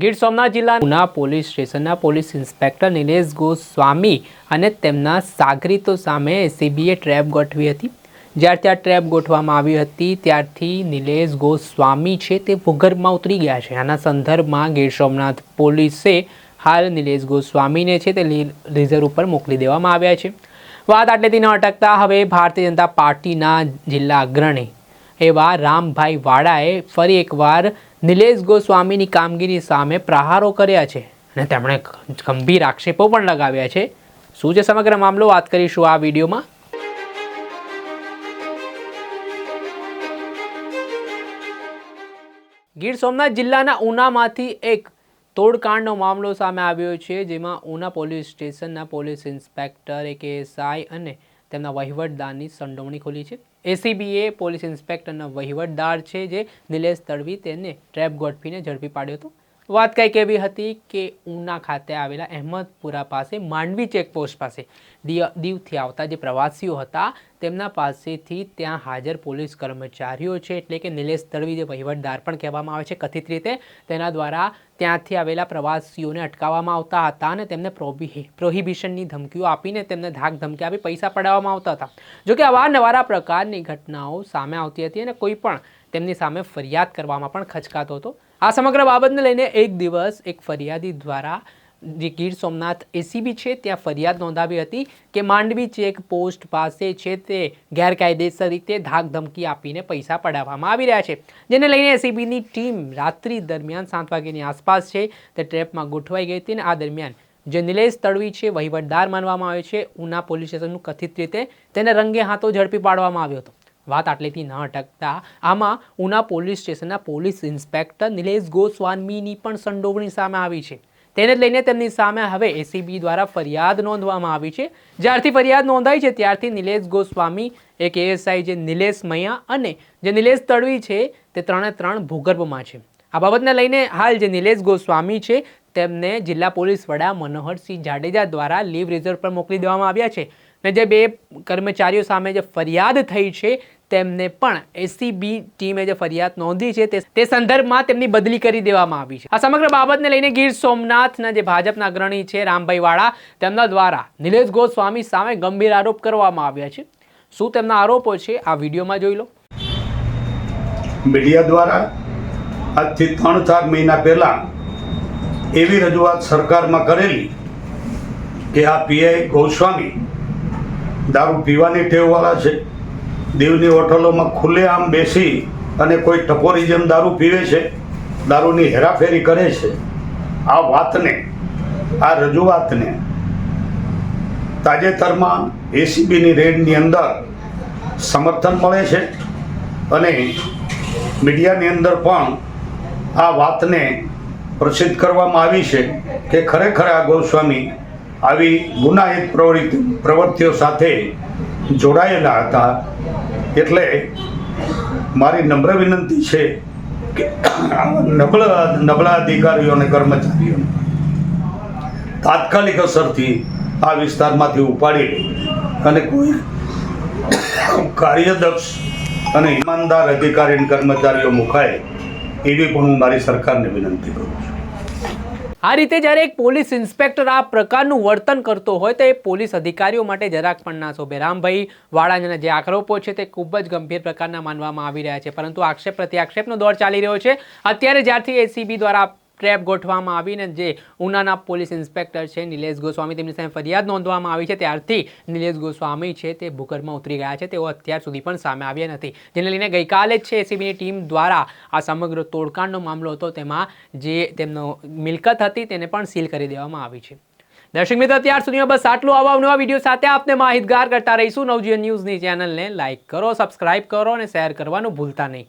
ગીર સોમનાથ જિલ્લા ઉના પોલીસ સ્ટેશનના police inspector Nilesh Goswami અને તેમના સાગરીતો સામે એસીબીએ ટ્રેપ ગોઠવી હતી। જ્યારથી આ ટ્રેપ ગોઠવવામાં આવી હતી ત્યારથી નિલેશ ગોસ્વામી છે તે ભૂગર્ભમાં ઉતરી ગયા છે। આના સંદર્ભમાં ગીર સોમનાથ પોલીસે હાલ નિલેશ ગોસ્વામીને છે તે રિઝર્વ ઉપર મોકલી દેવામાં આવ્યા છે। વાત આટલેથી ન અટકતા હવે ભારતીય જનતા પાર્ટીના જિલ્લા અગ્રણી એવા રામભાઈ વાળાએ ફરી એકવાર નિલેશ ગોસ્વામીની કામગીરી સામે પ્રહારો કર્યા છે અને તેમણે ગંભીર આક્ષેપો પણ લગાવ્યા છે। શું છે સમગ્ર મામલો, વાત કરીશું આ વિડીયોમાં। ગીર સોમનાથ જિલ્લાના ઉનામાંથી એક તોડકાંડનો મામલો સામે આવ્યો છે, જેમાં ઉના પોલીસ સ્ટેશનના પોલીસ ઇન્સ્પેક્ટર એક એએસઆઈ અને તેમના વહીવટદારની સંડોવણી ખુલી છે। એસીબીએ પોલીસ ઇન્સ્પેક્ટરના વહીવટદાર છે જે નિલેશ તડવી તેને ટ્રેપ ગોઠવીને ઝડપી પાડ્યો હતો। વાત કંઈક એવી હતી કે ઉના ખાતે આવેલા અહેમદપુરા પાસે માંડવી ચેકપોસ્ટ પાસે દીવથી આવતા જે પ્રવાસીઓ હતા તેમના પાસેથી ત્યાં હાજર પોલીસ કર્મચારીઓ છે એટલે કે નિલેશ તડવી જે વહીવટદાર પણ કહેવામાં આવે છે કથિત રીતે, તેના દ્વારા ત્યાંથી આવેલા પ્રવાસીઓને અટકાવવામાં આવતા હતા અને તેમને પ્રોહિબિશનની ધમકીઓ આપીને તેમને ધાક ધમકી આપી પૈસા પડાવવામાં આવતા હતા। જોકે અવારનવાર આ પ્રકારની ઘટનાઓ સામે આવતી હતી અને કોઈ પણ તેમની સામે ફરિયાદ કરવામાં પણ ખચકાતો હતો। આ સમગ્ર બાબતને લઈને એક દિવસ એક ફરિયાદી દ્વારા જે ગીર સોમનાથ એસીબી છે ત્યાં ફરિયાદ નોંધાવી હતી કે માંડવી ચેક પોસ્ટ પાસે છે તે ગેરકાયદેસર રીતે ધાક ધમકી આપીને પૈસા પડાવવામાં આવી રહ્યા છે, જેને લઈને એસીબીની ટીમ રાત્રિ દરમિયાન 7 વાગ્યાની આસપાસ છે તે ટ્રેપમાં ગોઠવાઈ ગઈ હતી અને આ દરમિયાન જે નિલેશ તડવી છે વહીવટદાર માનવામાં આવે છે ઉના પોલીસ સ્ટેશનનું કથિત રીતે તેને રંગે હાથો ઝડપી પાડવામાં આવ્યો હતો। વાત આટલેથી ન અટકતા આમાં ઉના પોલીસ સ્ટેશનના પોલીસ ઇન્સ્પેક્ટર નિલેશ ગોસ્વામીની પણ સંડોવણી સામે આવી છે। તેને લઈને તેમની સામે હવે એસીબી દ્વારા ફરિયાદ નોંધવામાં આવી છે। જ્યારથી ફરિયાદ નોંધાઈ છે ત્યારથી નિલેશ ગોસ્વામી, એક એએસઆઈ જે નિલેશ મૈયા અને જે નિલેશ તડવી છે તે ત્રણે ભૂગર્ભમાં છે। આ બાબતને લઈને હાલ જે નિલેશ ગોસ્વામી છે તેમને જિલ્લા પોલીસ વડા મનોહરસિંહ જાડેજા દ્વારા લીવ રિઝર્વ પર મોકલી દેવામાં આવ્યા છે અને જે બે કર્મચારીઓ સામે જે ફરિયાદ થઈ છે તેમને પણ એસીબી ટીમે જે ફરિયાદ નોંધી છે તે સંદર્ભમાં તેમની બદલી કરી દેવામાં આવી છે। આ સમગ્ર બાબતને લઈને ગીર સોમનાથના જે ભાજપના અગ્રણી છે રામભાઈ વાળા, તેમના દ્વારા નિલેશ ગોસ્વામી સામે ગંભીર આરોપ કરવામાં આવ્યા છે। શું તેમના આરોપો છે આ વિડીયોમાં જોઈ લો। મીડિયા દ્વારા આજથી 3-4 મહિના પહેલા એવી રજૂઆત સરકારમાં કરેલી કે આ પીઆઈ ગોસ્વામી દારૂ પીવાની ટેવવાળા છે, દીવની હોટલોમાં ખુલ્લેઆમ બેસી અને કોઈ ટપોરી જેમ દારૂ પીવે છે, દારૂની હેરાફેરી કરે છે। આ વાતને, આ રજૂઆતને તાજેતરમાં એસીબીની રેડની અંદર સમર્થન મળે છે અને મીડિયાની અંદર પણ આ વાતને પ્રસિદ્ધ કરવામાં આવી છે કે ખરેખર આ ગોસ્વામી આવી ગુનાહિત પ્રવૃત્તિઓ સાથે જોડાયેલા હતા। એટલે મારી નમ્ર વિનંતી છે કે નબળા અધિકારીઓ અને કર્મચારીઓને તાત્કાલિક અસરથી આ વિસ્તારમાંથી ઉપાડી અને કોઈ કાર્યદક્ષ અને ઈમાનદાર અધિકારી અને કર્મચારીઓ મુકાય એવી પણ હું મારી સરકારને વિનંતી કરું છું। આ રીતે જ્યારે એક પોલીસ ઇન્સ્પેક્ટર આ પ્રકારનું વર્તન કરતો હોય તો એ પોલીસ અધિકારીઓ માટે જરાક પણ ના શોભે। રામભાઈ વાળાના જે આરોપો છે તે ખૂબ જ ગંભીર પ્રકારના માનવામાં આવી રહ્યા છે, પરંતુ આક્ષેપ પ્રત્યાક્ષેપનો દોર ચાલી રહ્યો છે। અત્યારે જ્યારથી એસીબી દ્વારા ટ્રેપ ગોઠવવામાં આવીને જે ઉનાના પોલીસ ઇન્સ્પેક્ટર છે નિલેશ ગોસ્વામી તેમની સામે ફરિયાદ નોંધવામાં આવી છે ત્યારથી નિલેશ ગોસ્વામી છે તે ભૂગર્ભમાં ઉતરી ગયા છે, તેઓ અત્યાર સુધી પણ સામે આવ્યા નથી, જેને લઈને ગઈકાલે જ છે એસીબીની ટીમ દ્વારા આ સમગ્ર તોડકાંડનો મામલો હતો તેમાં જે તેમનો મિલકત હતી તેને પણ સીલ કરી દેવામાં આવી છે। દર્શક મિત્રો, અત્યાર સુધીમાં બસ આટલું। આવા નવા વિડીયો સાથે આપને માહિતગાર કરતા રહીશું। નવજીવન ન્યૂઝની ચેનલને લાઇક કરો, સબસ્ક્રાઇબ કરો અને શેર કરવાનું ભૂલતા નહીં।